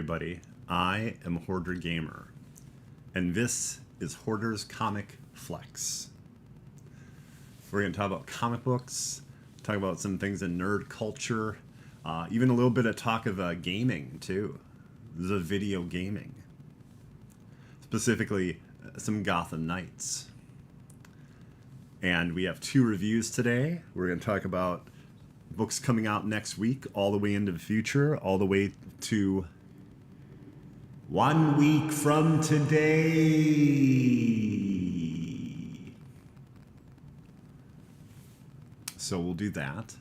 everybody. I am Hoarder Gamer, and this is Hoarder's Comic Flex. We're going to talk about comic books, talk about some things in nerd culture, even a little bit of talk of gaming, too. The video gaming. Specifically, some Gotham Knights. And we have 2 reviews today. We're going to talk about books coming out next week, all the way into the future, all the way to 1 week from today. So we'll do that.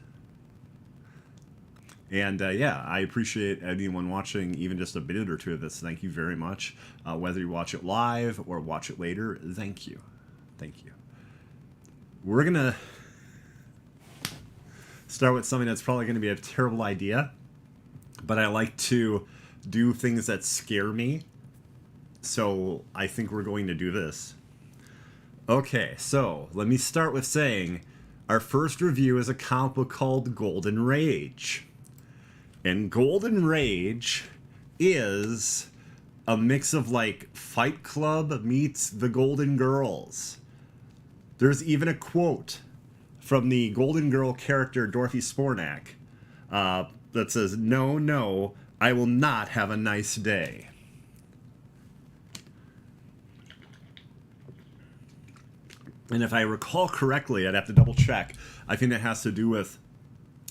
And yeah, I appreciate anyone watching even just a minute or 2 of this. Thank you very much. Whether you watch it live or watch it later, thank you. Thank you. We're going to start with something that's probably going to be a terrible idea, but I like to do things that scare me, so I think we're going to do this. Okay, so let me start with saying our first review is a comic book called Golden Rage. And Golden Rage is a mix of like Fight Club meets the Golden Girls. There's even a quote from the Golden Girl character Dorothy Spornak that says, "No, no, I will not have a nice day." And if I recall correctly, I'd have to double check. I think that has to do with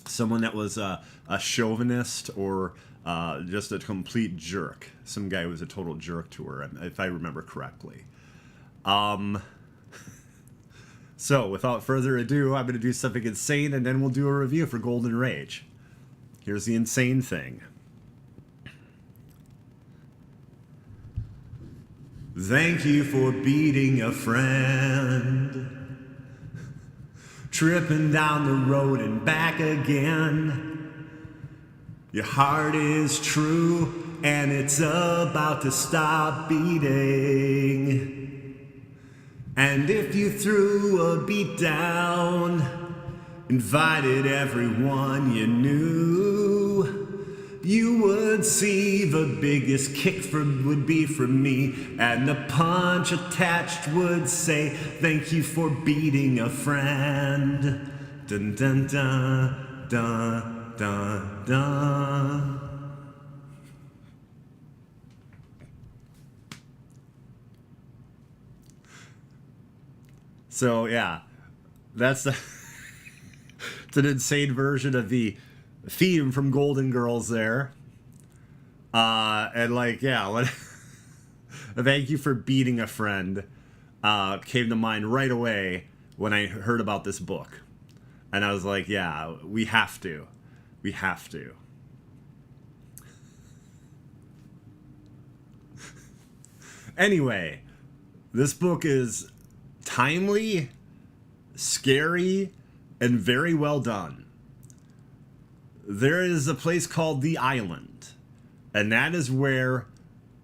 someone that was a chauvinist or just a complete jerk. Some guy who was a total jerk to her, if I remember correctly. So, without further ado, I'm going to do something insane, and then we'll do a review for Golden Rage. Here's the insane thing. Thank you for beating a friend, tripping down the road and back again. Your heart is true, and it's about to stop beating. And if you threw a beat down, invited everyone you knew, you would see the biggest kick would be from me, and the punch attached would say, "Thank you for beating a friend." Dun dun dun dun dun dun. So yeah, that's it's an insane version of the theme from Golden Girls there. And like, yeah, what thank you for beating a friend came to mind right away when I heard about this book. And I was like, yeah, we have to. We have to. Anyway, this book is timely, scary, and very well done. There is a place called the Island, and that is where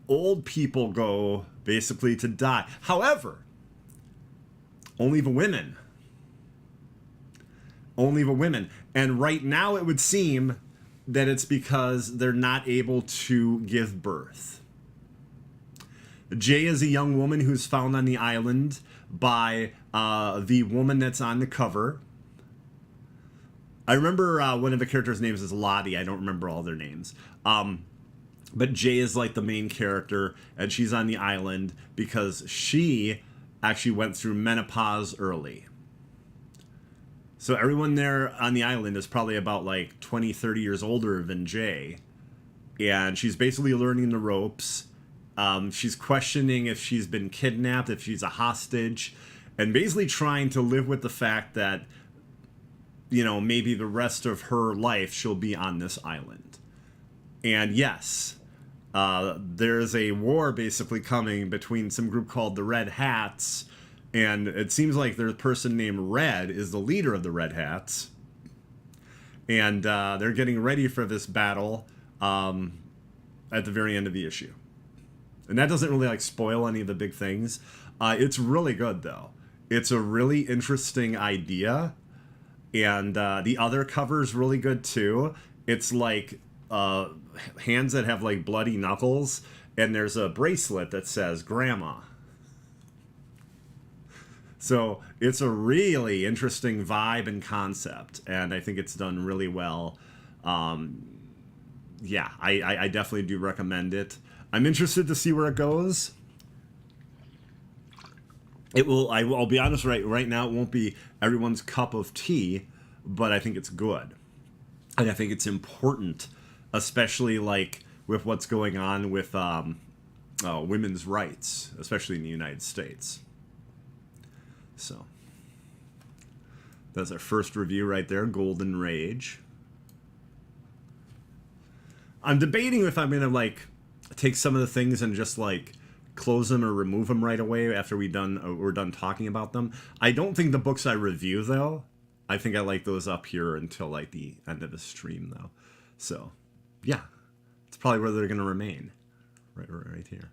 old people go basically to die. However, only the women. Only the women. And right now it would seem that it's because they're not able to give birth. Jay is a young woman who's found on the island by the woman that's on the cover. I remember one of the characters' names is Lottie. I don't remember all their names. But Jay is like the main character, and she's on the island because she actually went through menopause early. So everyone there on the island is probably about like 20, 30 years older than Jay. And she's basically learning the ropes. She's questioning if she's been kidnapped, if she's a hostage, and basically trying to live with the fact that, you know, maybe the rest of her life she'll be on this island. And yes, there's a war basically coming between some group called the Red Hats, and it seems like there's a person named Red is the leader of the Red Hats. And they're getting ready for this battle at the very end of the issue. And that doesn't really like spoil any of the big things. It's really good though. It's a really interesting idea, and the other cover is really good too. It's like hands that have like bloody knuckles, and there's a bracelet that says Grandma. So it's a really interesting vibe and concept, and I think it's done really well. Yeah, I definitely do recommend it. I'm interested to see where it goes. It will. I'll be honest. Right now, it won't be everyone's cup of tea, but I think it's good, and I think it's important, especially like with what's going on with women's rights, especially in the United States. So that's our first review right there, Golden Rage. I'm debating if I'm gonna like take some of the things and just like close them or remove them right away after we're done talking about them. I don't think the books I review though. I think I like those up here until like the end of the stream though. So yeah, it's probably where they're gonna remain, right here.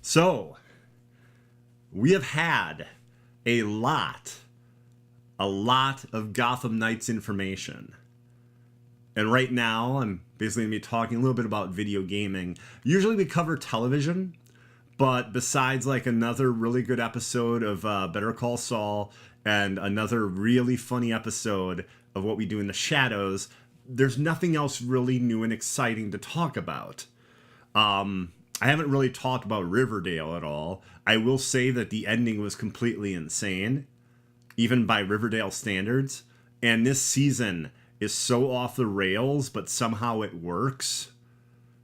So we have had a lot of Gotham Knights information. And right now, I'm basically going to be talking a little bit about video gaming. Usually we cover television, but besides like another really good episode of Better Call Saul and another really funny episode of What We Do in the Shadows, there's nothing else really new and exciting to talk about. I haven't really talked about Riverdale at all. I will say that the ending was completely insane, even by Riverdale standards. And this season is so off the rails, but somehow it works.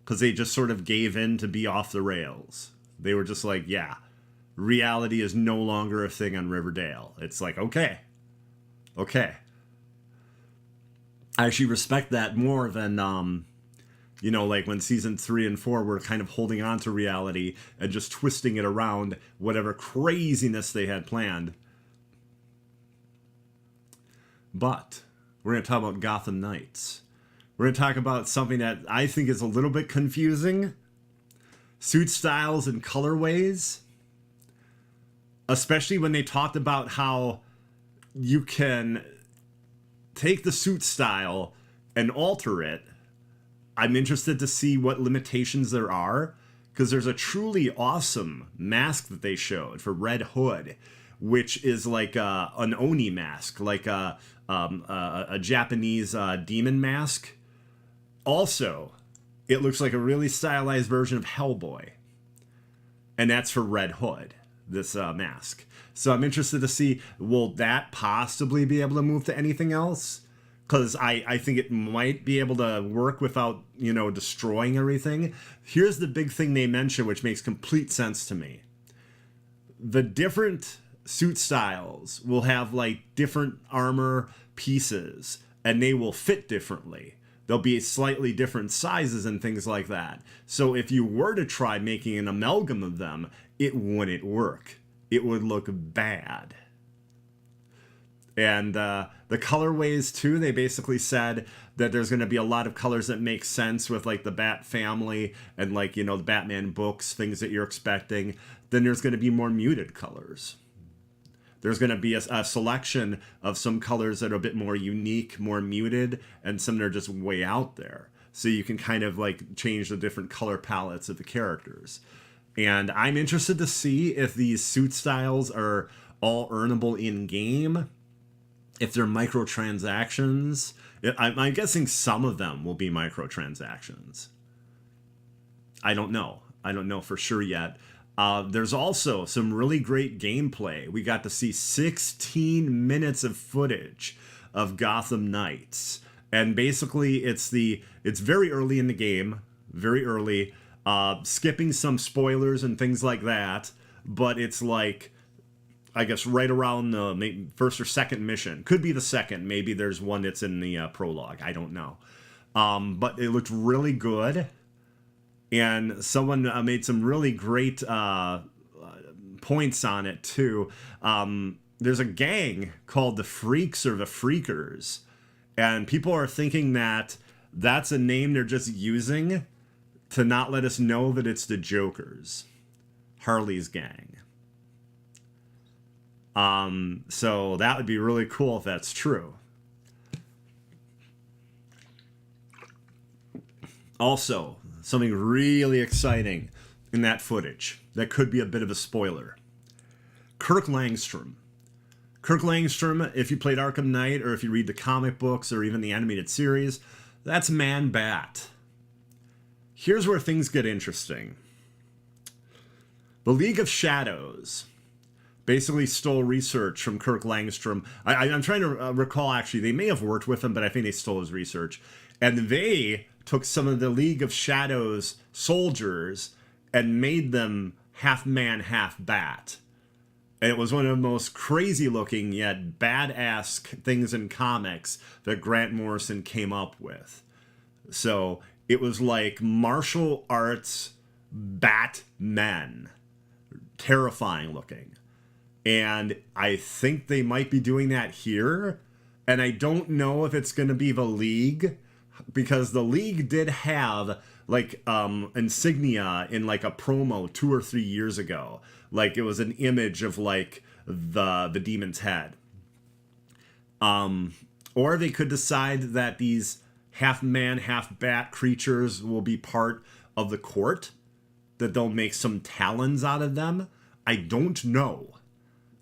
Because they just sort of gave in to be off the rails. They were just like, yeah, reality is no longer a thing on Riverdale. It's like, okay. I actually respect that more than, like when season 3 and 4 were kind of holding on to reality and just twisting it around whatever craziness they had planned. But we're going to talk about Gotham Knights. We're going to talk about something that I think is a little bit confusing. Suit styles and colorways. Especially when they talked about how you can take the suit style and alter it. I'm interested to see what limitations there are, because there's a truly awesome mask that they showed for Red Hood, which is like an Oni mask, like a Japanese demon mask. Also, it looks like a really stylized version of Hellboy, and that's for Red Hood, this mask. So I'm interested to see, will that possibly be able to move to anything else? Because I think it might be able to work without, destroying everything. Here's the big thing they mention, which makes complete sense to me. The different suit styles will have, like, different armor pieces, and they will fit differently. There'll be slightly different sizes and things like that. So if you were to try making an amalgam of them, it wouldn't work. It would look bad. And the colorways, too, they basically said that there's going to be a lot of colors that make sense with, like, the Bat family and, like, the Batman books, things that you're expecting. Then there's going to be more muted colors. There's going to be a selection of some colors that are a bit more unique, more muted, and some that are just way out there. So you can kind of, like, change the different color palettes of the characters. And I'm interested to see if these suit styles are all earnable in-game, if they're microtransactions. I'm guessing some of them will be microtransactions. I don't know. I don't know for sure yet. There's also some really great gameplay. We got to see 16 minutes of footage of Gotham Knights. And basically, it's very early in the game. Very early. Skipping some spoilers and things like that. But it's like, I guess, right around the first or second mission. Could be the second. Maybe there's one that's in the prologue. I don't know. But it looked really good. And someone made some really great points on it, too. There's a gang called the Freaks or the Freakers. And people are thinking that that's a name they're just using to not let us know that it's the Jokers. Harley's gang. So that would be really cool if that's true. Also, something really exciting in that footage that could be a bit of a spoiler. Kirk Langstrom. Kirk Langstrom, if you played Arkham Knight or if you read the comic books or even the animated series, that's Man-Bat. Here's where things get interesting. The League of Shadows basically stole research from Kirk Langstrom. I'm trying to recall, actually, they may have worked with him, but I think they stole his research. And they took some of the League of Shadows soldiers and made them half man, half bat. And it was one of the most crazy looking yet badass things in comics that Grant Morrison came up with. So it was like martial arts Batmen. Terrifying looking. And I think they might be doing that here. And I don't know if it's going to be the League, because the League did have like insignia in like a promo 2 or 3 years ago. Like it was an image of like the demon's head. Or they could decide that these half man, half bat creatures will be part of the court, that they'll make some talons out of them. I don't know,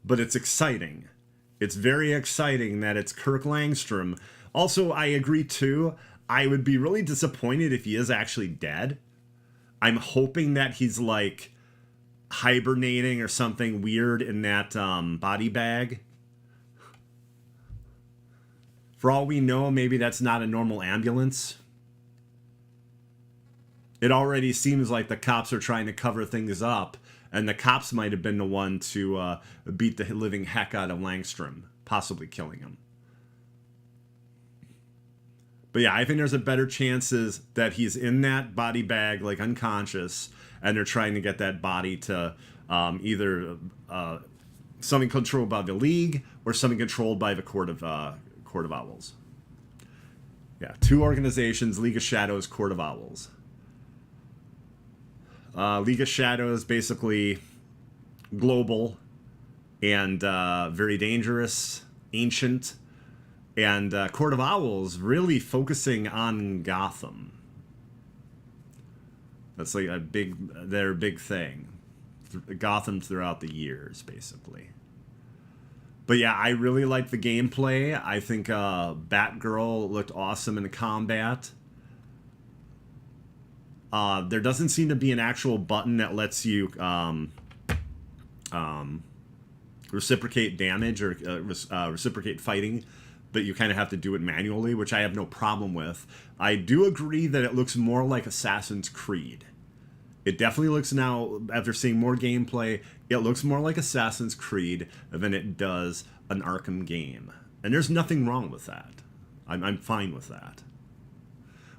but it's exciting. It's very exciting that it's Kirk Langstrom. Also, I agree too, I would be really disappointed if he is actually dead. I'm hoping that he's like hibernating or something weird in that body bag. For all we know, maybe that's not a normal ambulance. It already seems like the cops are trying to cover things up, and the cops might have been the one to beat the living heck out of Langstrom, possibly killing him. But yeah, I think there's a better chances that he's in that body bag, like unconscious, and they're trying to get that body to either something controlled by the League or something controlled by the Court of Owls. Yeah, 2 organizations: League of Shadows, Court of Owls. League of Shadows, basically global and very dangerous, ancient, and Court of Owls really focusing on Gotham. That's like their big thing. Gotham throughout the years, basically. But yeah, I really like the gameplay. I think Batgirl looked awesome in the combat. There doesn't seem to be an actual button that lets you reciprocate damage or reciprocate fighting, but you kind of have to do it manually, which I have no problem with. I do agree that it looks more like Assassin's Creed. It definitely looks now, after seeing more gameplay, it looks more like Assassin's Creed than it does an Arkham game. And there's nothing wrong with that. I'm fine with that.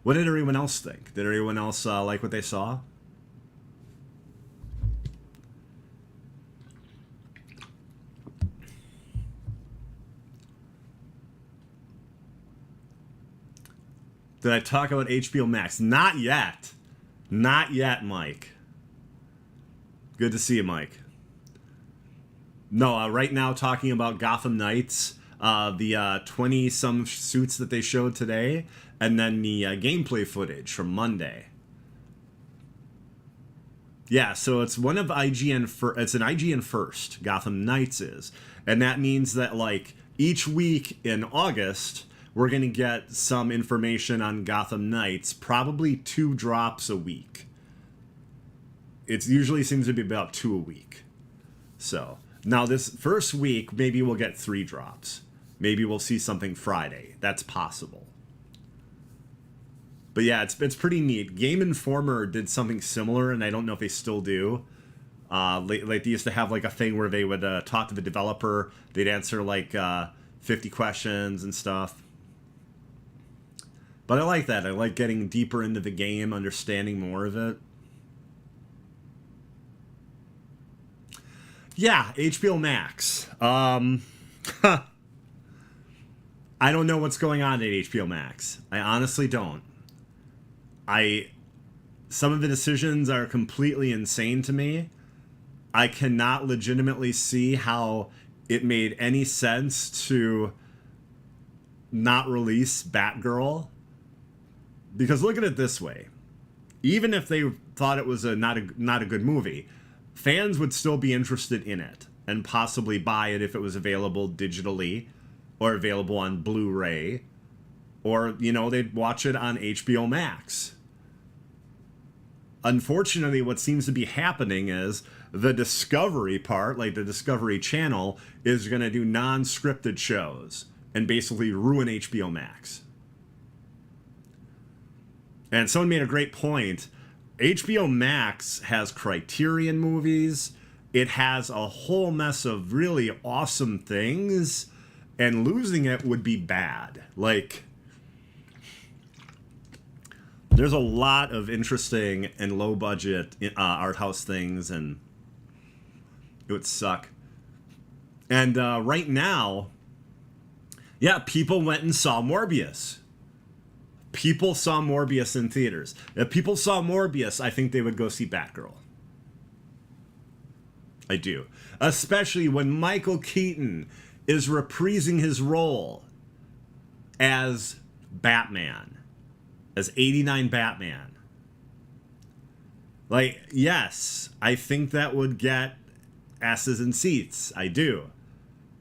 What did everyone else think? Did everyone else like what they saw? Did I talk about HBO Max? Not yet. Not yet, Mike. Good to see you, Mike. No, right now talking about Gotham Knights, the 20-some suits that they showed today, and then the gameplay footage from Monday. Yeah, so it's one of IGN. It's an IGN first. Gotham Knights is, and that means that like each week in August, we're gonna get some information on Gotham Knights. Probably 2 drops a week. It usually seems to be about 2 a week. So now this first week, maybe we'll get 3 drops. Maybe we'll see something Friday. That's possible. But yeah, it's pretty neat. Game Informer did something similar, and I don't know if they still do. Like they used to have like a thing where they would talk to the developer. They'd answer like 50 questions and stuff. But I like that. I like getting deeper into the game, understanding more of it. Yeah, HBO Max. I don't know what's going on at HBO Max. I honestly don't. Some of the decisions are completely insane to me. I cannot legitimately see how it made any sense to not release Batgirl. Because look at it this way. even if they thought it was not a good movie, fans would still be interested in it and possibly buy it if it was available digitally or available on Blu-ray, or, you know, they'd watch it on HBO Max. Unfortunately, what seems to be happening is the Discovery part, like the Discovery Channel, is going to do non-scripted shows and basically ruin HBO Max. And someone made a great point. HBO Max has Criterion movies. It has a whole mess of really awesome things, and losing it would be bad. Like, there's a lot of interesting and low budget art house things, and it would suck. And right now, yeah, people went and saw Morbius. People saw Morbius in theaters. If people saw Morbius, I think they would go see Batgirl. I do. Especially when Michael Keaton is reprising his role as Batman. As 89 Batman. Like, yes, I think that would get asses in seats. I do.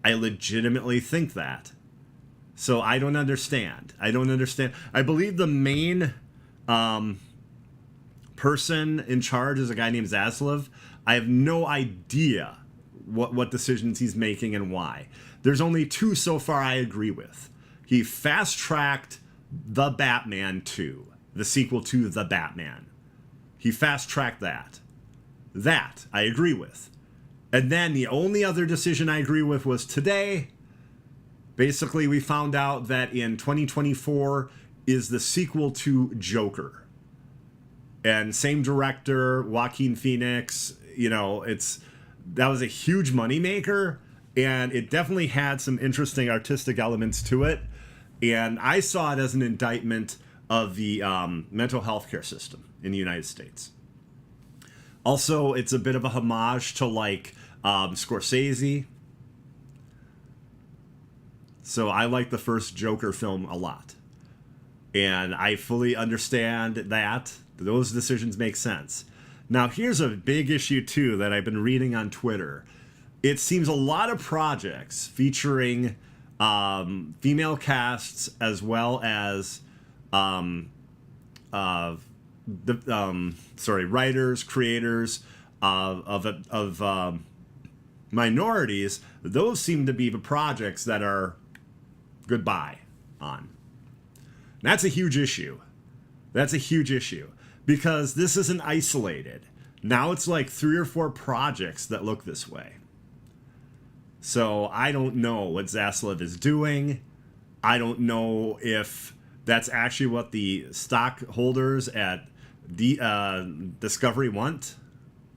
I legitimately think that. So I don't understand. I believe the main person in charge is a guy named Zaslav. I have no idea what decisions he's making and why. There's only two so far I agree with. He fast-tracked The Batman 2, the sequel to The Batman. He fast-tracked that. That I agree with. And then the only other decision I agree with was today. Basically, we found out that in 2024 is the sequel to Joker. And same director, Joaquin Phoenix, you know, that was a huge moneymaker, and it definitely had some interesting artistic elements to it. And I saw it as an indictment of the mental health care system in the United States. Also, it's a bit of a homage to, like, Scorsese. So I like the first Joker film a lot. And I fully understand that. Those decisions make sense. Now, here's a big issue, too, that I've been reading on Twitter. It seems a lot of projects featuring female casts as well as writers, creators of minorities. Those seem to be the projects that are goodbye on. And that's a huge issue. That's a huge issue because this isn't isolated. Now it's like 3 or 4 projects that look this way. So I don't know what Zaslav is doing. I don't know if that's actually what the stockholders at Discovery want.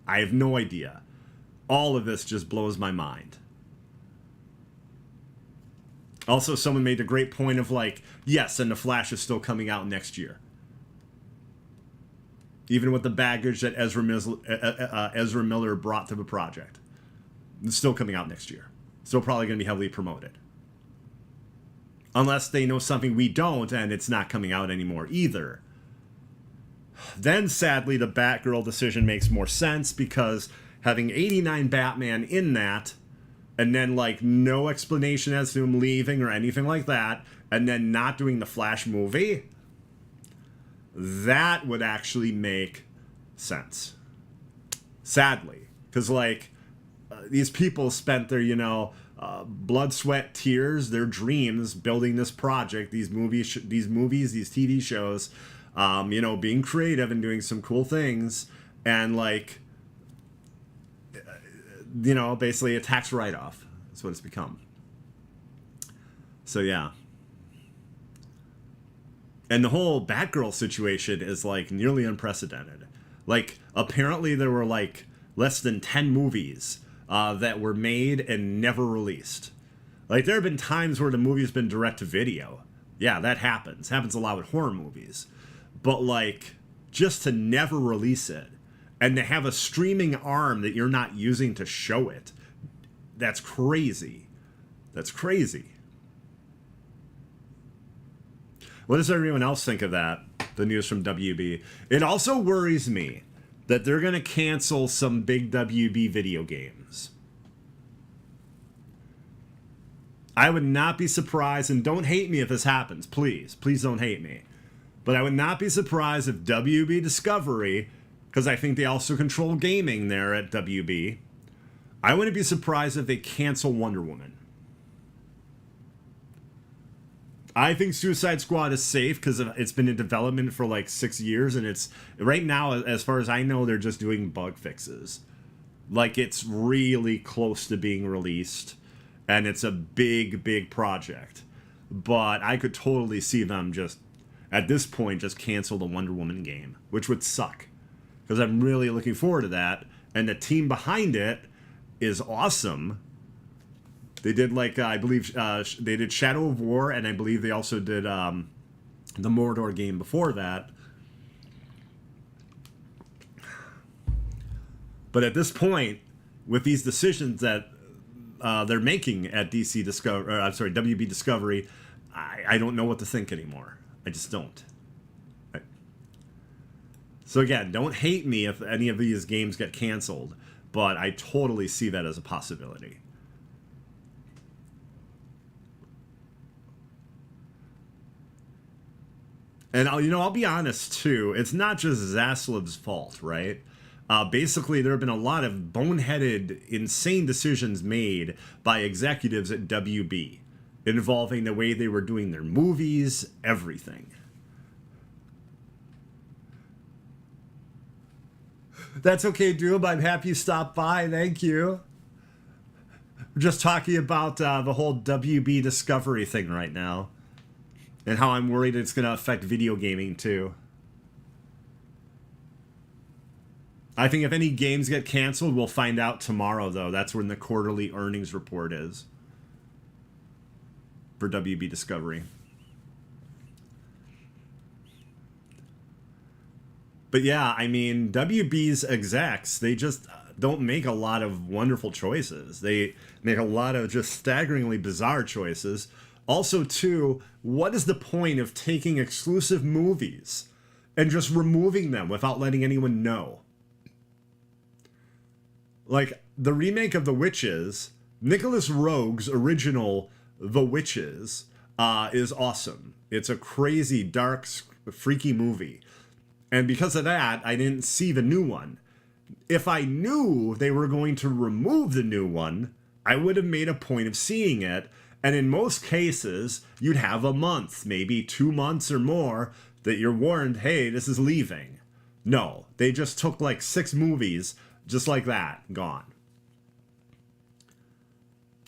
I have no idea. All of this just blows my mind. Also, someone made a great point of like, yes, and The Flash is still coming out next year. Even with the baggage that Ezra Miller brought to the project. It's still coming out next year. Still probably going to be heavily promoted. Unless they know something we don't and it's not coming out anymore either. Then, sadly, the Batgirl decision makes more sense because having 89 Batman in that, and then, like, no explanation as to him leaving or anything like that, and then not doing the Flash movie, that would actually make sense. Sadly. Because, like, these people spent their, blood, sweat, tears, their dreams building this project, these movies, these TV shows, being creative and doing some cool things, and, like, basically a tax write-off. That's what it's become. So, yeah. And the whole Batgirl situation is, like, nearly unprecedented. Like, apparently there were, like, less than 10 movies that were made and never released. Like, there have been times where the movie's been direct-to-video. Yeah, that happens. Happens a lot with horror movies. But, like, just to never release it, and to have a streaming arm that you're not using to show it, that's crazy. That's crazy. What does everyone else think of that? the news from WB. It also worries me that they're going to cancel some big WB video games. I would not be surprised, and don't hate me if this happens, please. Please don't hate me. But I would not be surprised if WB Discovery, because I think they also control gaming there at WB, I wouldn't be surprised if they cancel Wonder Woman. I think Suicide Squad is safe because it's been in development for like 6 years, and it's right now, as far as I know, they're just doing bug fixes. Like, it's really close to being released, and it's a big project. But I could totally see them just, at this point, just cancel the Wonder Woman game, which would suck. Because I'm really looking forward to that, and the team behind it is awesome. They did, like, I believe, they did Shadow of War, and I believe they also did the Mordor game before that. But at this point, with these decisions that they're making at WB Discovery, I don't know what to think anymore. I just don't. So again, don't hate me if any of these games get canceled, but I totally see that as a possibility. And I'll be honest too. It's not just Zaslav's fault, right? Basically, there have been a lot of boneheaded, insane decisions made by executives at WB involving the way they were doing their movies, everything. That's okay, Doom. I'm happy you stopped by. Thank you. We're just talking about the whole WB Discovery thing right now. And how I'm worried it's going to affect video gaming, too. I think if any games get canceled, we'll find out tomorrow, though. That's when the quarterly earnings report is. For WB Discovery. But yeah, I mean, WB's execs, they just don't make a lot of wonderful choices. They make a lot of just staggeringly bizarre choices. Also, too, what is the point of taking exclusive movies and just removing them without letting anyone know? Like, the remake of The Witches, Nicholas Roeg's original The Witches, is awesome. It's a crazy, dark, freaky movie. And because of that, I didn't see the new one. If I knew they were going to remove the new one, I would have made a point of seeing it. And in most cases, you'd have a month, maybe 2 months or more, that you're warned, hey, this is leaving. No, they just took like 6 movies, just like that, gone.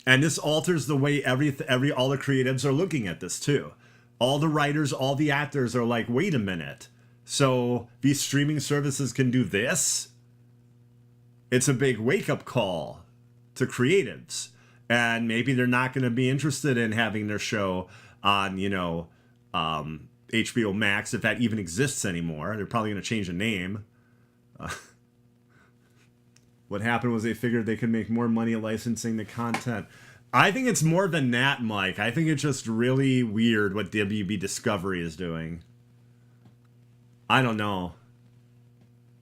And this alters the way all the creatives are looking at this too. All the writers, all the actors are like, wait a minute. So these streaming services can do this? It's a big wake-up call to creatives. And maybe they're not going to be interested in having their show on, HBO Max, if that even exists anymore. They're probably going to change the name. What happened was they figured they could make more money licensing the content. I think it's more than that, Mike. I think it's just really weird what WB Discovery is doing. I don't know.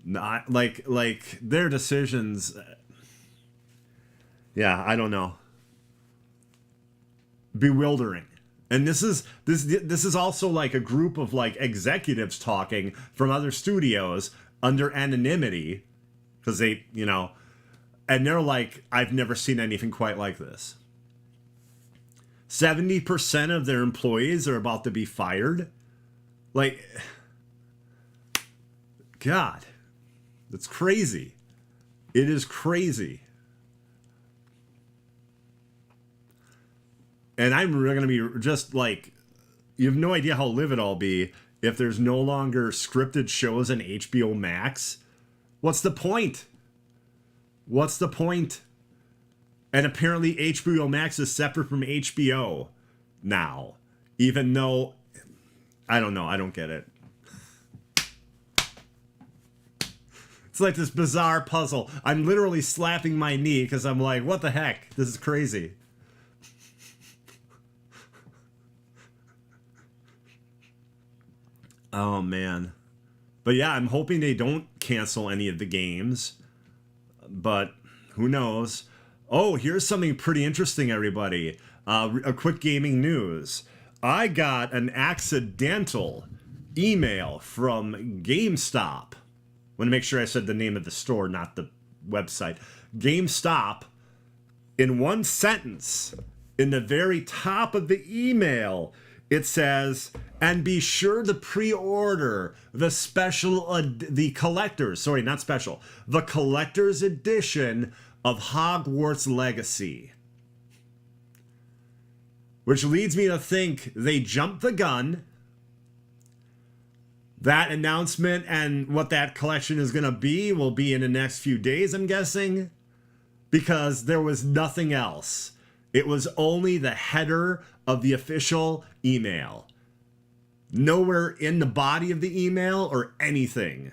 Not like their decisions. Yeah, I don't know. Bewildering. And this is also like a group of like executives talking from other studios under anonymity, because they, and they're like, I've never seen anything quite like this. 70% of their employees are about to be fired. Like, God, that's crazy. It is crazy. And I'm going to be just like, you have no idea how livid I'll be if there's no longer scripted shows on HBO Max. What's the point? What's the point? And apparently HBO Max is separate from HBO now. Even though, I don't know, I don't get it. It's like this bizarre puzzle. I'm literally slapping my knee because I'm like, what the heck? This is crazy. Oh, man. But yeah, I'm hoping they don't cancel any of the games. But who knows? Oh, here's something pretty interesting, everybody. A quick gaming news. I got an accidental email from GameStop. I want to make sure I said the name of the store, not the website. GameStop, in one sentence, in the very top of the email, it says, and be sure to pre-order the the collector's edition of Hogwarts Legacy. Which leads me to think they jumped the gun. That announcement and what that collection is going to be will be in the next few days, I'm guessing. Because there was nothing else. It was only the header of the official email. Nowhere in the body of the email or anything.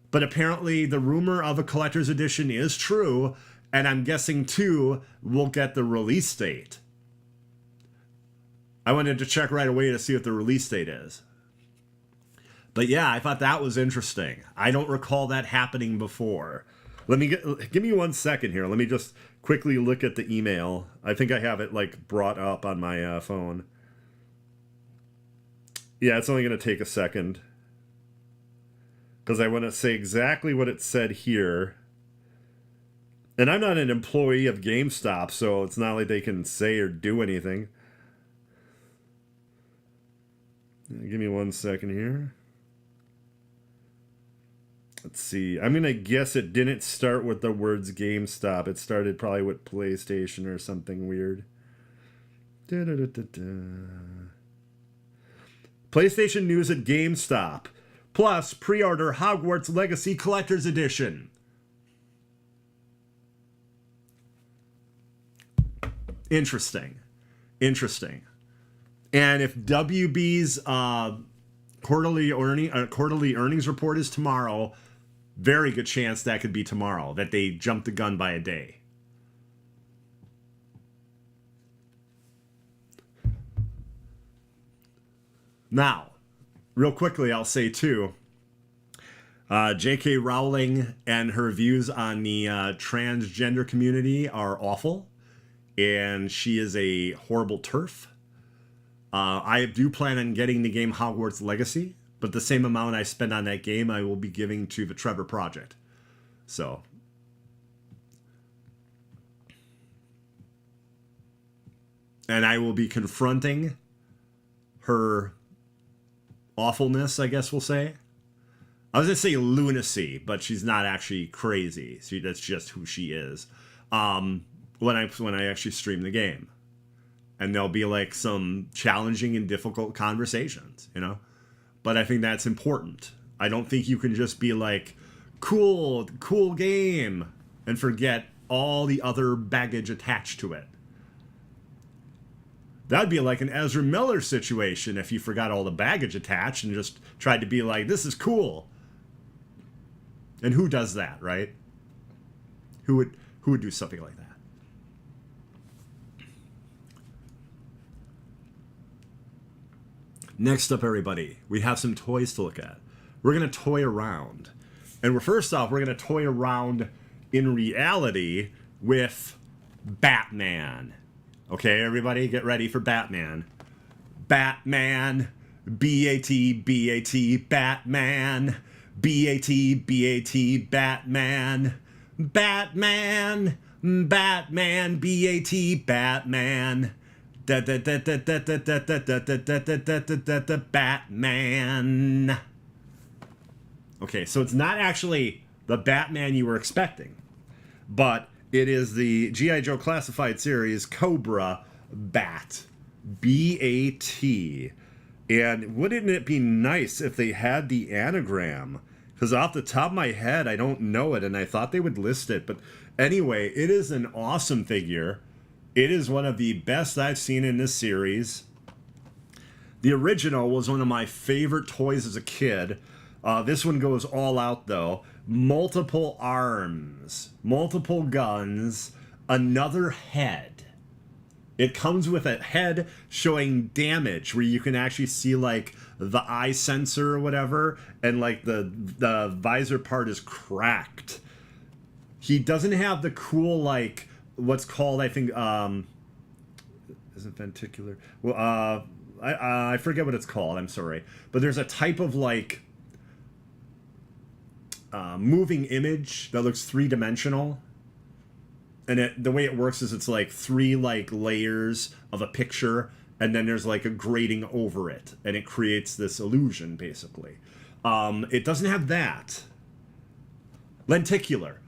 But apparently the rumor of a collector's edition is true, and I'm guessing too we'll get the release date. I wanted to check right away to see what the release date is. But yeah, I thought that was interesting. I don't recall that happening before. Give me 1 second here. Let me just quickly look at the email. I think I have it like brought up on my phone. Yeah, it's only going to take a second. Because I want to say exactly what it said here. And I'm not an employee of GameStop, so it's not like they can say or do anything. Give me 1 second here. Let's see. I'm going to guess it didn't start with the words GameStop. It started probably with PlayStation or something weird. PlayStation news at GameStop. Plus, pre-order Hogwarts Legacy Collector's Edition. Interesting. And if WB's quarterly earnings report is tomorrow, very good chance that could be tomorrow, that they jumped the gun by a day. Now, real quickly, I'll say too, J.K. Rowling and her views on the transgender community are awful, and she is a horrible TERF. I do plan on getting the game Hogwarts Legacy, but the same amount I spend on that game I will be giving to the Trevor Project. So, and I will be confronting her awfulness, I guess we'll say. I was going to say lunacy, but she's not actually crazy. That's just who she is. When I actually stream the game. And there'll be like some challenging and difficult conversations, you know? But I think that's important. I don't think you can just be like, cool game, and forget all the other baggage attached to it. That'd be like an Ezra Miller situation if you forgot all the baggage attached and just tried to be like, this is cool. And who does that, right? Who would do something like that? Next up, everybody, we have some toys to look at. We're going to toy around. And first off, we're going to toy around in reality with Batman. Okay, everybody, get ready for Batman. Batman. B-A-T, Batman. B-A-T, Batman. Batman. Batman, B-A-T, Batman. Batman. Okay, so it's not actually the Batman you were expecting, but it is the G.I. Joe Classified Series Cobra Bat. B-A-T. And wouldn't it be nice if they had the anagram? Because off the top of my head, I don't know it, and I thought they would list it. But anyway, it is an awesome figure. It is one of the best I've seen in this series. The original was one of my favorite toys as a kid. This one goes all out, though. Multiple arms, multiple guns, another head. It comes with a head showing damage where you can actually see like the eye sensor or whatever, and like the visor part is cracked. He doesn't have the cool like what's called, I think, isn't ventricular. Well, I forget what it's called. I'm sorry, but there's a type of like moving image that looks 3-dimensional. And the way it works is it's like 3 like layers of a picture, and then there's like a grating over it, and it creates this illusion basically. It doesn't have that. Lenticular.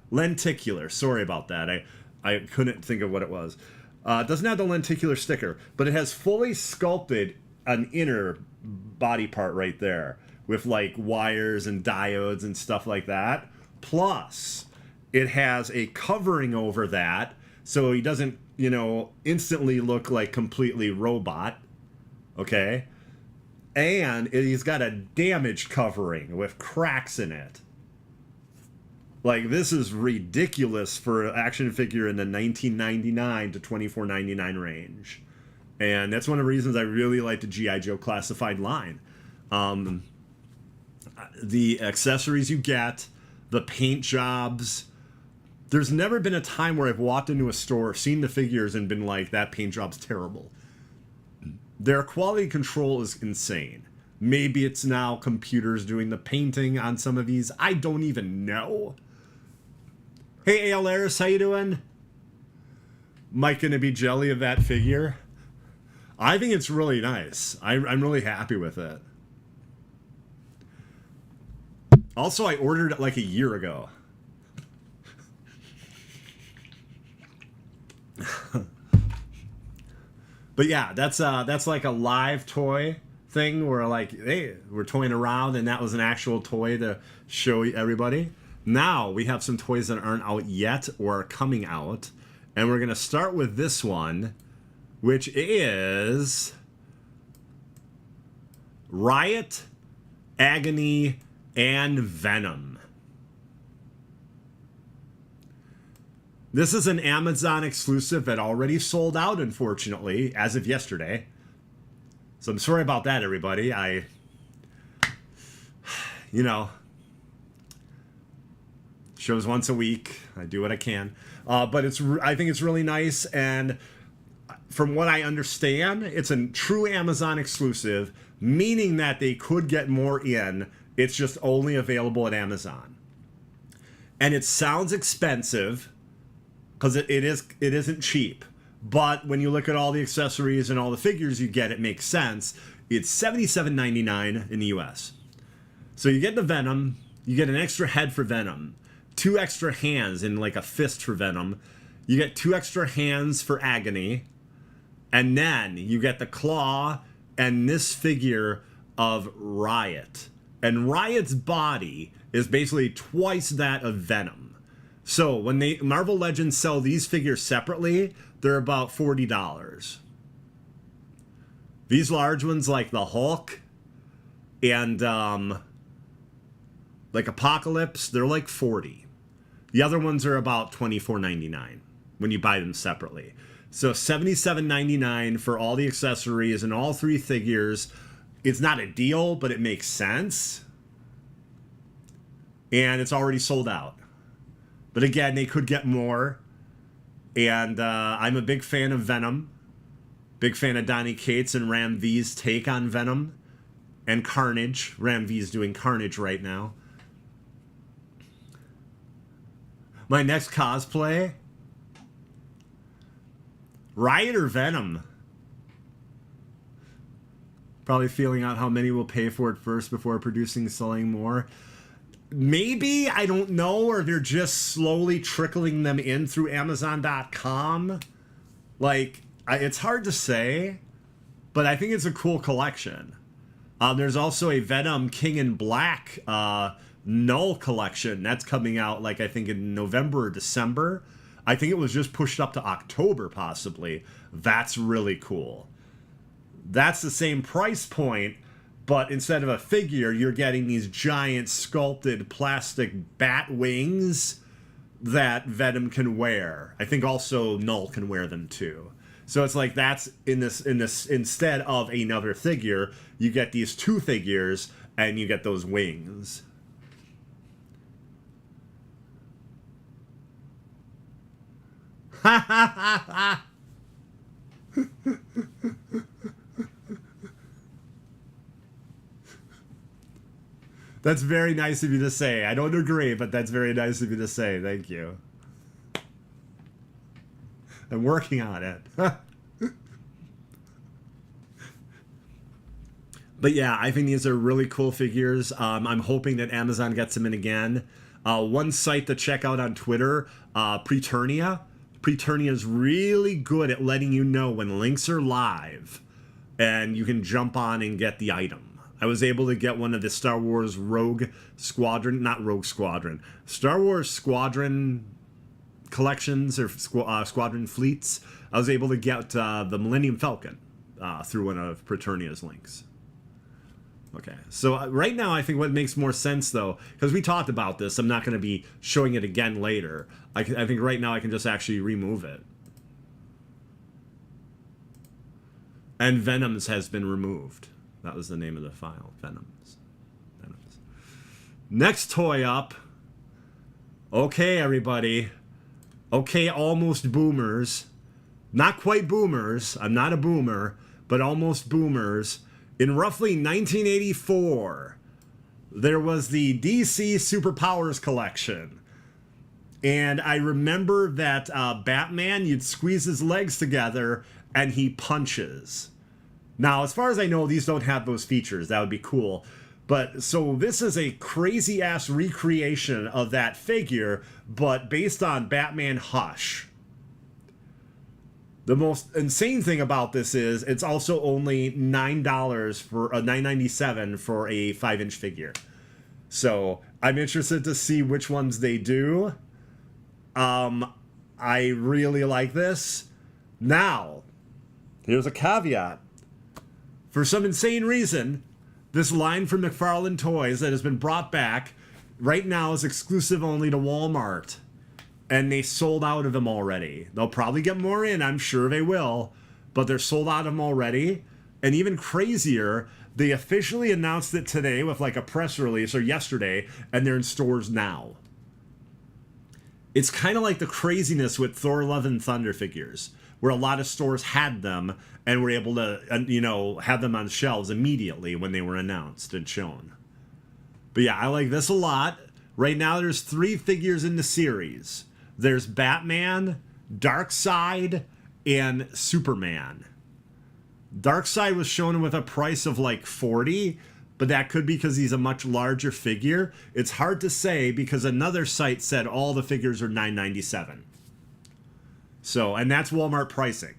Sorry about that. I couldn't think of what it was. It doesn't have the lenticular sticker, but it has fully sculpted an inner body part right there with like wires and diodes and stuff like that. Plus, it has a covering over that, so he doesn't, instantly look like completely robot. Okay? And he's got a damaged covering with cracks in it. Like, this is ridiculous for an action figure in the $19.99 to $24.99 range. And that's one of the reasons I really like the G.I. Joe Classified line. The accessories you get, the paint jobs. There's never been a time where I've walked into a store, seen the figures, and been like, that paint job's terrible. Their quality control is insane. Maybe it's now computers doing the painting on some of these. I don't even know. Hey, ALRs, how you doing? Mike gonna be jelly of that figure? I think it's really nice. I'm really happy with it. Also, I ordered it like a year ago. But yeah, that's like a live toy thing where like, hey, we're toying around, and that was an actual toy to show everybody. Now we have some toys that aren't out yet or are coming out, and we're gonna start with this one, which is Riot, Agony, and Venom. This is an Amazon exclusive that already sold out, unfortunately, as of yesterday. So I'm sorry about that, everybody. Shows once a week. I do what I can. But I think it's really nice, and from what I understand, it's a true Amazon exclusive, meaning that they could get more in. It's just only available at Amazon. And it sounds expensive, because it isn't cheap. But when you look at all the accessories and all the figures you get, it makes sense. It's $77.99 in the US. So you get the Venom, you get an extra head for Venom, 2 extra hands in like a fist for Venom, you get 2 extra hands for Agony, and then you get the claw and this figure of Riot. And Riot's body is basically twice that of Venom. So when Marvel Legends sell these figures separately, they're about $40. These large ones like the Hulk and like Apocalypse, they're like $40. The other ones are about $24.99 when you buy them separately. So $77.99 for all the accessories and all 3 figures. It's not a deal, but it makes sense. And it's already sold out. But again, they could get more. And I'm a big fan of Venom. Big fan of Donny Cates and Ram V's take on Venom. And Carnage. Ram V's doing Carnage right now. My next cosplay? Riot or Venom? Probably feeling out how many will pay for it first before producing and selling more. Maybe, I don't know, or they're just slowly trickling them in through Amazon.com. Like, it's hard to say, but I think it's a cool collection. There's also a Venom King in Black Null collection that's coming out, like, I think in November or December. I think it was just pushed up to October, possibly. That's really cool. That's the same price point, but instead of a figure, you're getting these giant sculpted plastic bat wings that Venom can wear. I think also Null can wear them too. So it's like that's in this instead of another figure, you get these two figures and you get those wings. Ha ha ha ha. That's very nice of you to say. I don't agree, but that's very nice of you to say. Thank you. I'm working on it. But yeah, I think these are really cool figures. I'm hoping that Amazon gets them in again. One site to check out on Twitter, Preternia. Preternia is really good at letting you know when links are live, and you can jump on and get the item. I was able to get one of the Star Wars Star Wars Squadron collections or Squadron fleets. I was able to get the Millennium Falcon through one of Preternia's links. Okay, so right now I think what makes more sense, though, because we talked about this, I'm not going to be showing it again later. I think right now I can just actually remove it. And Venoms has been removed. That was the name of the file, Venoms. Next toy up. Okay, everybody. Okay, almost boomers. Not quite boomers. I'm not a boomer, but almost boomers. In roughly 1984, there was the DC Superpowers collection. And I remember that Batman, you'd squeeze his legs together and he punches. Now, as far as I know, these don't have those features. That would be cool. But so this is a crazy ass recreation of that figure, but based on Batman Hush. The most insane thing about this is it's also only $9 for $9.97 for a 5-inch figure. So I'm interested to see which ones they do. I really like this. Now, here's a caveat. For some insane reason, this line from McFarlane Toys that has been brought back right now is exclusive only to Walmart. And they sold out of them already. They'll probably get more in, I'm sure they will. But they're sold out of them already. And even crazier, they officially announced it today with like a press release, or yesterday, and they're in stores now. It's kind of like the craziness with Thor Love and Thunder figures, where a lot of stores had them and were able to, have them on shelves immediately when they were announced and shown. But yeah, I like this a lot. Right now, there's 3 figures in the series. There's Batman, Darkseid, and Superman. Darkseid was shown with a price of like $40, but that could be because he's a much larger figure. It's hard to say because another site said all the figures are $9.97. So, and that's Walmart pricing.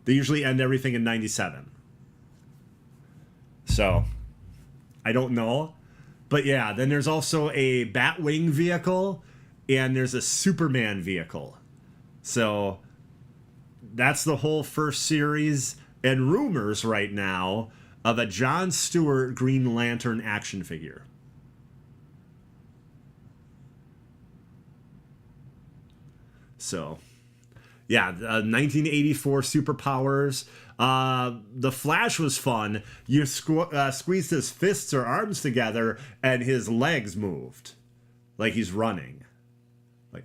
They usually end everything in 97. So, I don't know. But yeah, then there's also a Batwing vehicle, and there's a Superman vehicle. So, that's the whole first series, and rumors right now of a Jon Stewart Green Lantern action figure. So, yeah, 1984 Superpowers. The Flash was fun. You squeezed his fists or arms together, and his legs moved, like he's running. Like,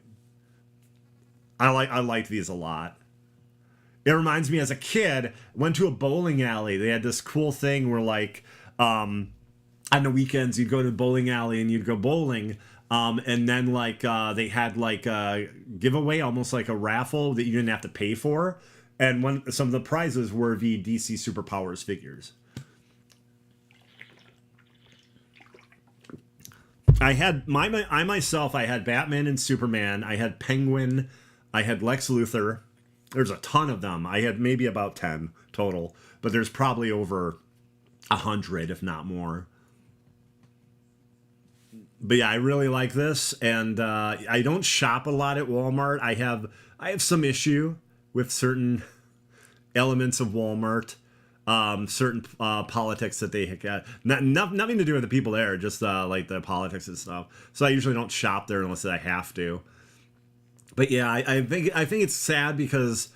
I liked these a lot. It reminds me, as a kid, went to a bowling alley. They had this cool thing where, like, on the weekends, you'd go to the bowling alley and you'd go bowling. And then, like, they had, like, a giveaway, almost like a raffle that you didn't have to pay for. And some of the prizes were the DC Superpowers figures. I had I had Batman and Superman. I had Penguin. I had Lex Luthor. There's a ton of them. I had maybe about 10 total, but there's probably over 100, if not more. But yeah, I really like this, and I don't shop a lot at Walmart. I have some issue with certain elements of Walmart, certain politics that they get. Nothing to do with the people there, just like the politics and stuff. So I usually don't shop there unless I have to. But yeah, I think it's sad because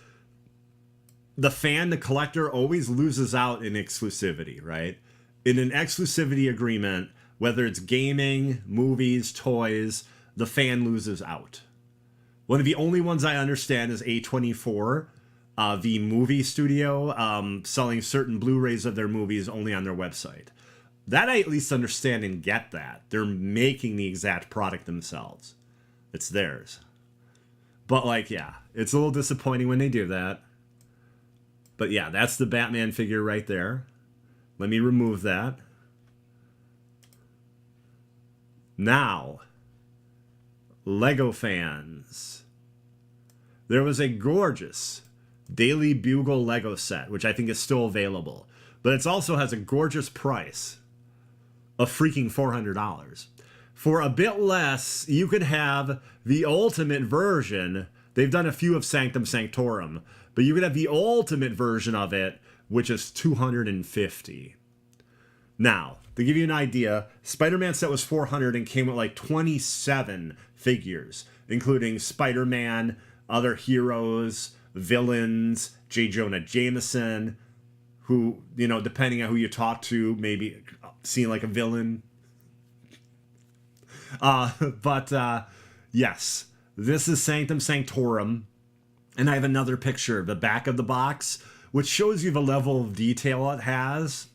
the fan, the collector, always loses out in exclusivity, right? In an exclusivity agreement, whether it's gaming, movies, toys, the fan loses out. One of the only ones I understand is A24, the movie studio, selling certain Blu-rays of their movies only on their website. That I at least understand and get that. They're making the exact product themselves. It's theirs. But, like, yeah, it's a little disappointing when they do that. But, yeah, that's the Batman figure right there. Let me remove that. Now, Lego fans. There was a gorgeous Daily Bugle Lego set, which I think is still available. But it also has a gorgeous price of freaking $400. For a bit less, you could have the ultimate version. They've done a few of Sanctum Sanctorum, but you could have the ultimate version of it, which is $250. Now, to give you an idea, Spider-Man set was $400 and came with like 27 figures, including Spider-Man, other heroes, villains, J. Jonah Jameson, who, you know, depending on who you talk to, maybe seem like a villain. Yes, this is Sanctum Sanctorum, and I have another picture of the back of the box, which shows you the level of detail it has.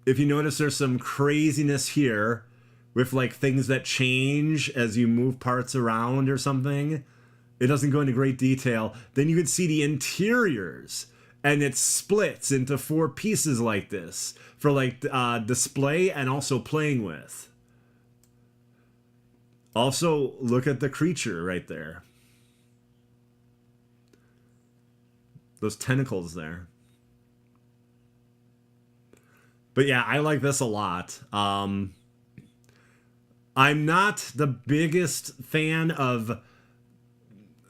If you notice, there's some craziness here with like things that change as you move parts around or something. It doesn't go into great detail. Then you can see the interiors, and it splits into 4 pieces like this for like display and also playing with. Also, look at the creature right there. Those tentacles there. But yeah, I like this a lot. I'm not the biggest fan of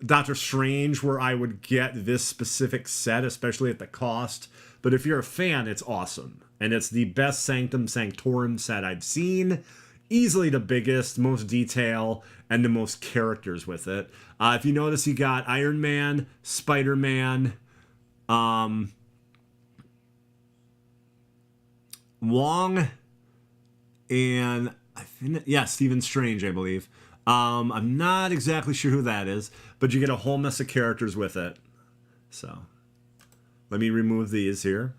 Doctor Strange, where I would get this specific set, especially at the cost. But if you're a fan, it's awesome. And it's the best Sanctum Sanctorum set I've seen. Easily the biggest, most detail, and the most characters with it. If you notice, you got Iron Man, Spider-Man, Wong, and I think, yeah, Stephen Strange, I believe. I'm not exactly sure who that is, but you get a whole mess of characters with it. So, let me remove these here.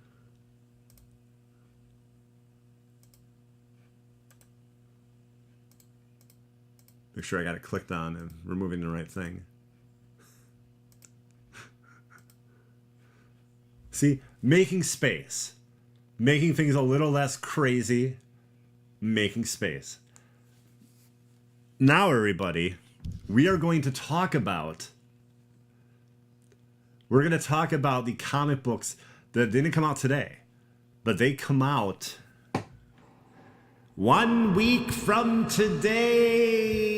Make sure I got it clicked on and removing the right thing. See, making space. Making things a little less crazy. Making space. Now, everybody, we are going to talk about... We're going to talk about the comic books that didn't come out today. But they come out 1 week from today.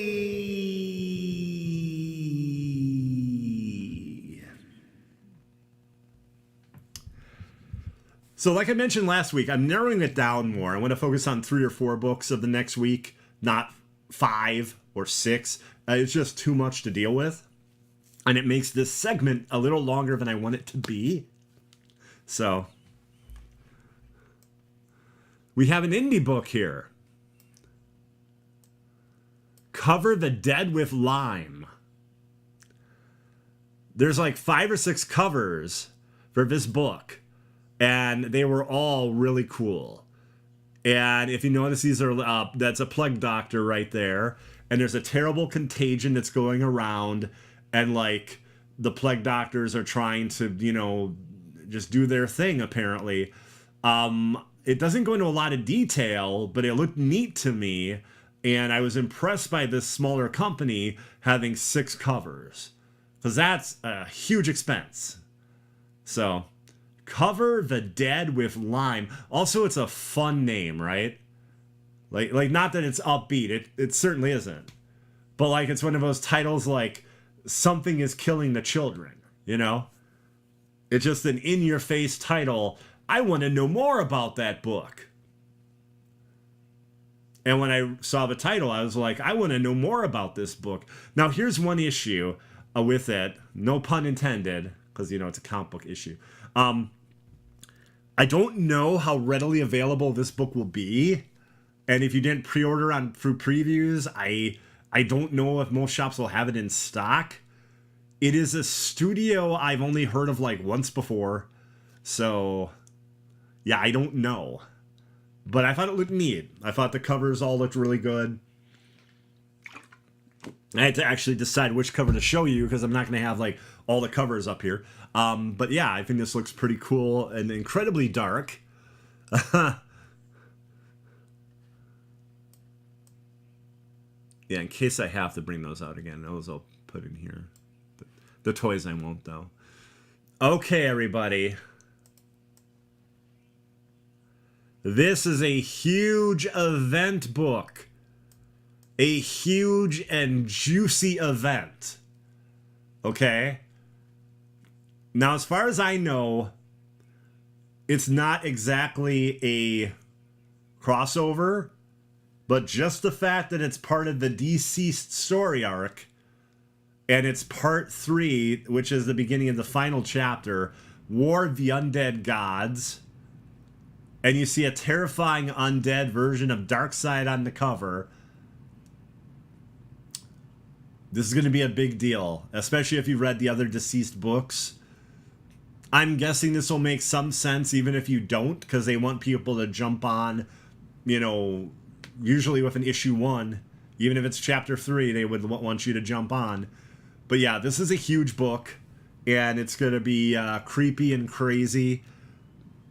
So like I mentioned last week, I'm narrowing it down more. I want to focus on 3 or 4 books of the next week, not 5 or 6. It's just too much to deal with. And it makes this segment a little longer than I want it to be. So, we have an indie book here. Cover the Dead with Lime. There's like 5 or 6 covers for this book. And they were all really cool. And if you notice, these are that's a plague doctor right there. And there's a terrible contagion that's going around. And like the plague doctors are trying to, you know, just do their thing, apparently. It doesn't go into a lot of detail, but it looked neat to me. And I was impressed by this smaller company having 6 covers. Because that's a huge expense. So... Cover the Dead with Lime. Also, it's a fun name, right? Like not that it's upbeat. It certainly isn't. But like it's one of those titles like Something is Killing the Children, you know? It's just an in-your-face title. I want to know more about that book. And when I saw the title, I was like, I want to know more about this book. Now, here's one issue with it. No pun intended, because, it's a comic book issue. I don't know how readily available this book will be. And if you didn't pre-order through previews, I don't know if most shops will have it in stock. It is a studio I've only heard of like once before. So, yeah, I don't know. But I thought it looked neat. I thought the covers all looked really good. I had to actually decide which cover to show you because I'm not going to have like all the covers up here. But yeah, I think this looks pretty cool and incredibly dark. Yeah, in case I have to bring those out again, those I'll put in here. The toys I won't, though. Okay, everybody. This is a huge event book. A huge and juicy event. Okay? Now, as far as I know, it's not exactly a crossover, but just the fact that it's part of the deceased story arc, and it's part 3, which is the beginning of the final chapter, War of the Undead Gods, and you see a terrifying undead version of Darkseid on the cover. This is going to be a big deal, especially if you've read the other deceased books. I'm guessing this will make some sense even if you don't, because they want people to jump on, usually with an issue 1. Even if it's chapter 3, they would want you to jump on. But yeah, this is a huge book, and it's going to be creepy and crazy.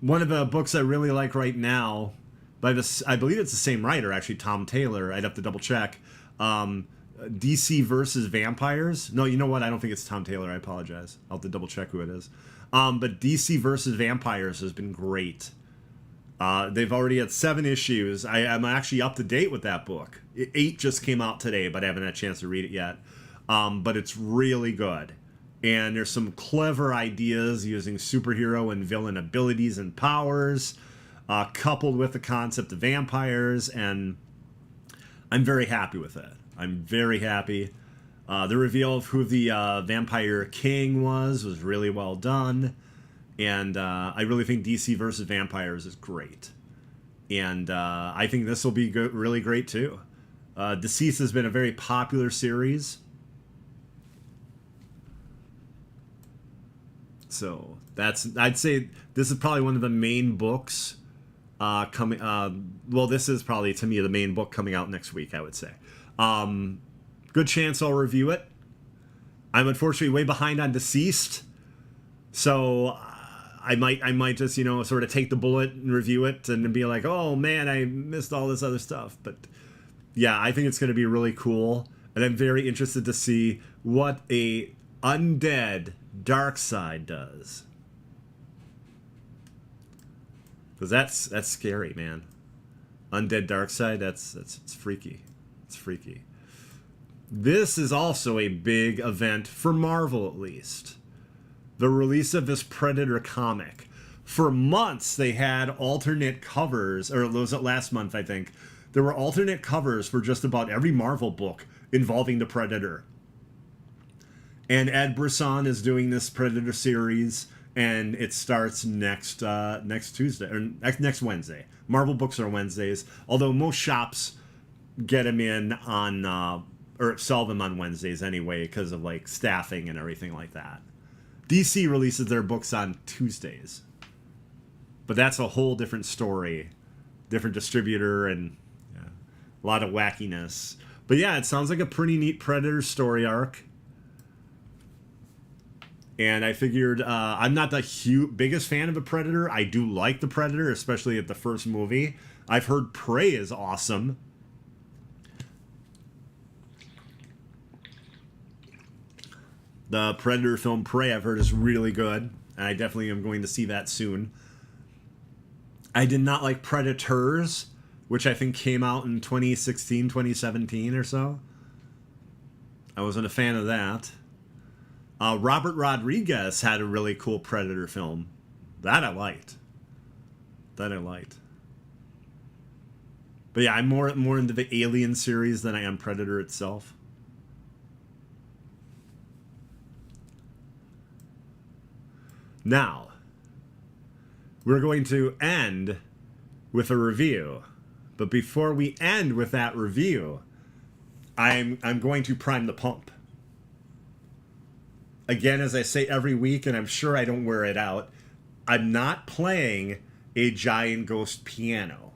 One of the books I really like right now, by this, I believe it's the same writer, actually, Tom Taylor. I'd have to double check. DC versus Vampires. No, you know what? I don't think it's Tom Taylor. I apologize. I'll have to double check who it is. But DC versus Vampires has been great. They've already had 7 issues. I'm actually up to date with that book. 8 just came out today, but I haven't had a chance to read it yet. But it's really good. And there's some clever ideas using superhero and villain abilities and powers, coupled with the concept of vampires, and I'm very happy with it. I'm very happy. The reveal of who the Vampire King was really well done, and I really think DC versus Vampires is great. And I think this will be really great too. Deceased has been a very popular series. So I'd say this is probably one of the main books coming. Well, this is probably, to me, the main book coming out next week, I would say. Good chance I'll review it. I'm unfortunately way behind on Deceased, so I might just sort of take the bullet and review it and be like, oh man, I missed all this other stuff. But yeah, I think it's going to be really cool, and I'm very interested to see what a undead Darkseid does, because that's scary, man. Undead Darkseid, it's freaky. It's freaky. This is also a big event for Marvel, at least. The release of this Predator comic. For months, they had alternate covers, or was it last month, I think? There were alternate covers for just about every Marvel book involving the Predator. And Ed Brisson is doing this Predator series, and it starts next Tuesday, or next Wednesday. Marvel books are Wednesdays, although most shops get them in on, or sell them on Wednesdays anyway, because of like staffing and everything like that. DC releases their books on Tuesdays. But that's a whole different story. Different distributor, and yeah, a lot of wackiness. But yeah, it sounds like a pretty neat Predator story arc. And I figured, I'm not the biggest fan of a Predator. I do like the Predator, especially at the first movie. I've heard Prey is awesome. The Predator film Prey, I've heard, is really good. And I definitely am going to see that soon. I did not like Predators, which I think came out in 2016, 2017 or so. I wasn't a fan of that. Robert Rodriguez had a really cool Predator film. That I liked. But yeah, I'm more into the Alien series than I am Predator itself. Now, we're going to end with a review. But before we end with that review, I'm going to prime the pump. Again, as I say every week, and I'm sure I don't wear it out, I'm not playing a giant ghost piano.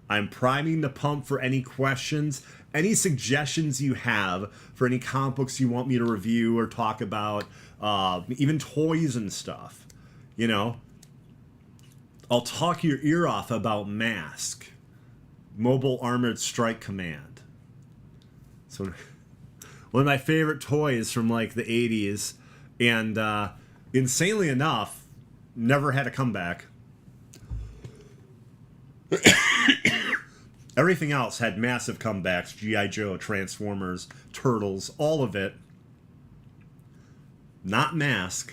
I'm priming the pump for any questions, any suggestions you have for any comic books you want me to review or talk about, even toys and stuff. You know, I'll talk your ear off about Mask, Mobile Armored Strike Command. So one of my favorite toys from like the 80s, and insanely enough, never had a comeback. Everything else had massive comebacks. G.I. Joe, Transformers, Turtles, all of it. Not Mask.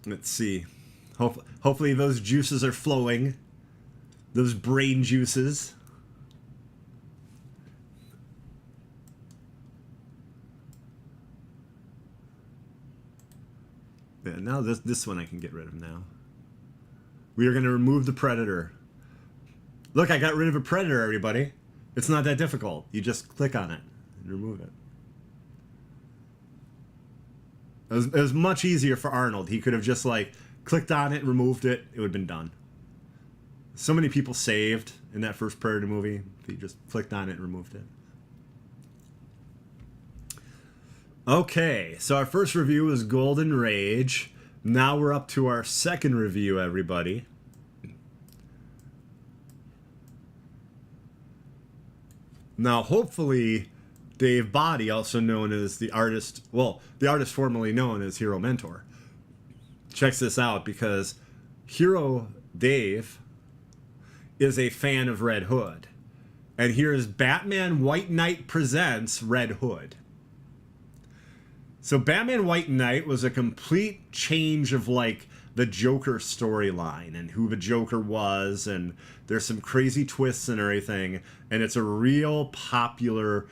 Let's see. Hopefully those juices are flowing. Those brain juices. Yeah, now this one I can get rid of now. We are going to remove the Predator. Look, I got rid of a Predator, everybody. It's not that difficult. You just click on it and remove it. It was much easier for Arnold. He could have just like clicked on it, removed it. It would have been done. So many people saved in that first Predator movie. He just clicked on it and removed it. Okay, so our first review was Golden Rage. Now we're up to our second review, everybody. Now, hopefully, Dave Body, also known as the artist formerly known as Hero Mentor, checks this out because Hero Dave is a fan of Red Hood. And here's Batman White Knight presents Red Hood. So Batman White Knight was a complete change of like the Joker storyline and who the Joker was, and there's some crazy twists and everything, and it's a real popular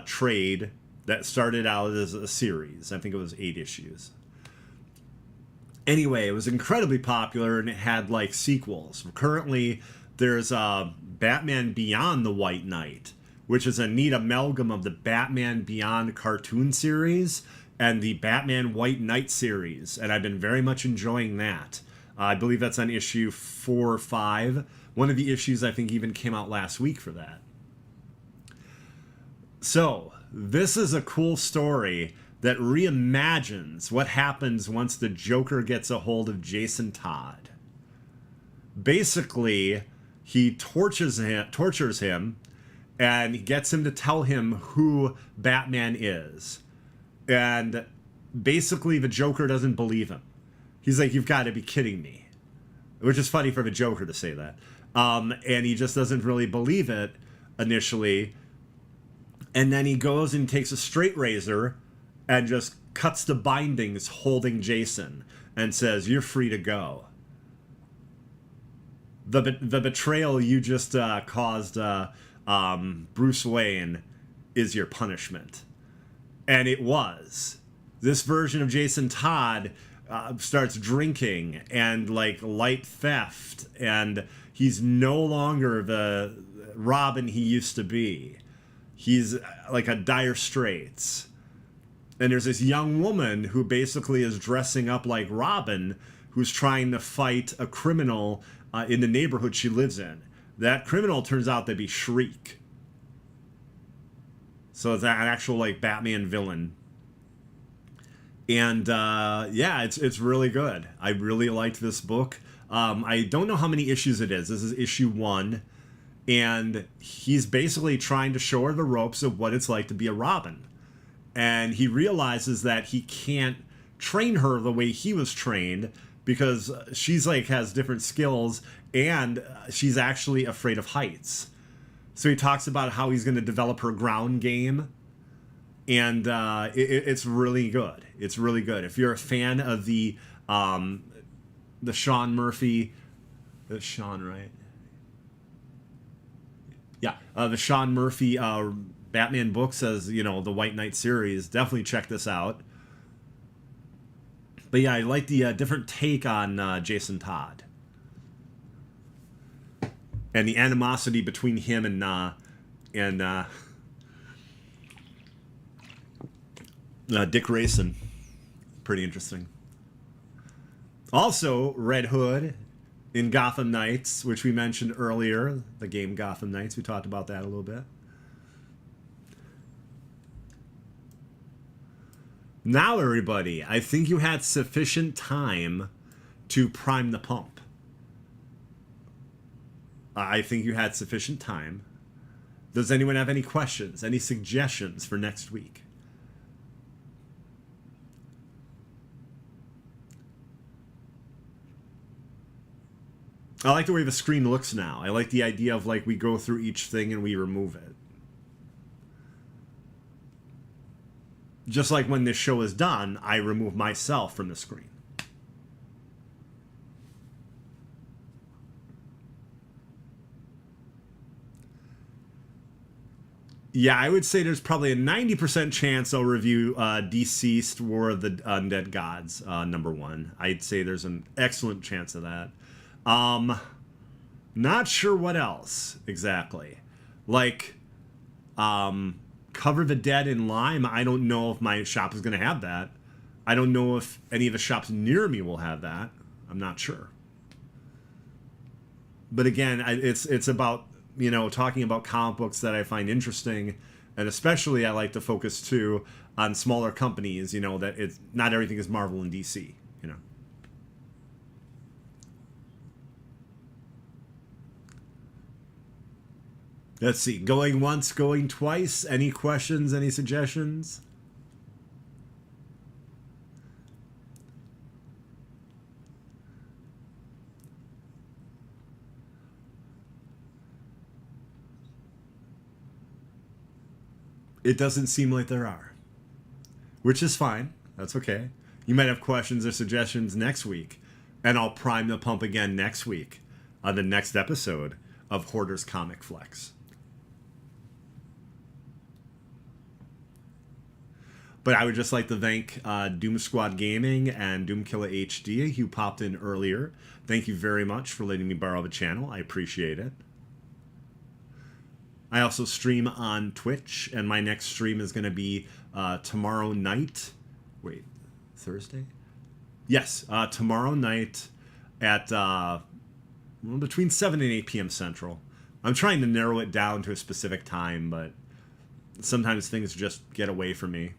trade that started out as a series. I think it was 8 issues. Anyway, it was incredibly popular, and it had like sequels. Currently, there's Batman Beyond the White Knight, which is a neat amalgam of the Batman Beyond cartoon series and the Batman White Knight series, and I've been very much enjoying that. I believe that's on issue 4 or 5. One of the issues I think even came out last week for that. So, this is a cool story that reimagines what happens once the Joker gets a hold of Jason Todd. Basically, he tortures him and gets him to tell him who Batman is. And basically the Joker doesn't believe him. He's like, you've got to be kidding me. Which is funny for the Joker to say that. And he just doesn't really believe it initially. And then he goes and takes a straight razor and just cuts the bindings holding Jason and says, you're free to go. The betrayal you just caused Bruce Wayne is your punishment. And it was. This version of Jason Todd starts drinking and like light theft, and he's no longer the Robin he used to be. He's like a dire straits. And there's this young woman who basically is dressing up like Robin, who's trying to fight a criminal in the neighborhood she lives in. That criminal turns out to be Shriek. So it's an actual like Batman villain. And yeah, it's really good. I really liked this book. I don't know how many issues it is. This is issue 1. And he's basically trying to show her the ropes of what it's like to be a Robin. And he realizes that he can't train her the way he was trained because she's like has different skills and she's actually afraid of heights. So he talks about how he's going to develop her ground game and it's really good. It's really good. If you're a fan of the Sean Murphy, the Sean, right? Yeah, the Sean Murphy Batman books, as you know, the White Knight series. Definitely check this out. But yeah, I like the different take on Jason Todd and the animosity between him and Dick Grayson. Pretty interesting. Also, Red Hood in Gotham Knights, which we mentioned earlier, the game Gotham Knights. We talked about that a little bit. Now, everybody, I think you had sufficient time to prime the pump. I think you had sufficient time. Does anyone have any questions, any suggestions for next week? I like the way the screen looks now. I like the idea of like we go through each thing and we remove it. Just like when this show is done, I remove myself from the screen. Yeah, I would say there's probably a 90% chance I'll review Deceased War of the Undead Gods #1. I'd say there's an excellent chance of that. Not sure what else exactly. Like, Cover the Dead in Lime. I don't know if my shop is going to have that. I don't know if any of the shops near me will have that. I'm not sure. But again, it's about, you know, talking about comic books that I find interesting, and especially I like to focus too on smaller companies. You know, that it's not everything is Marvel and DC. You know. Let's see. Going once, going twice. Any questions? Any suggestions? It doesn't seem like there are. Which is fine. That's okay. You might have questions or suggestions next week. And I'll prime the pump again next week on the next episode of Hoarder's Comic Flex. But I would just like to thank Doom Squad Gaming and Doomkiller HD, who popped in earlier. Thank you very much for letting me borrow the channel. I appreciate it. I also stream on Twitch, and my next stream is going to be tomorrow night. Wait, Thursday? Yes, tomorrow night at between 7 and 8 p.m. Central. I'm trying to narrow it down to a specific time, but sometimes things just get away from me.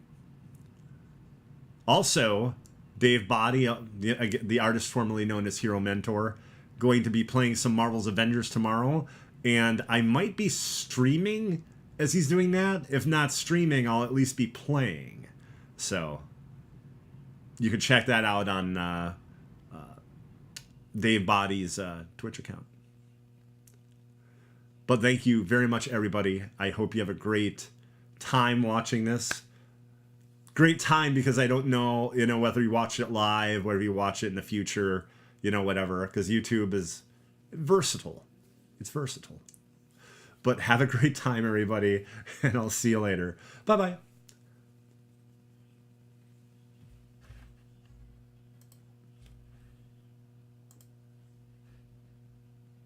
Also, Dave Body, the artist formerly known as Hero Mentor, going to be playing some Marvel's Avengers tomorrow, and I might be streaming as he's doing that. If not streaming, I'll at least be playing. So, you can check that out on Dave Body's Twitch account. But thank you very much, everybody. I hope you have a great time watching this. Great time, because I don't know, you know, whether you watch it live, whether you watch it in the future, you know, whatever, because YouTube is versatile. It's versatile. But have a great time, everybody, and I'll see you later. Bye-bye.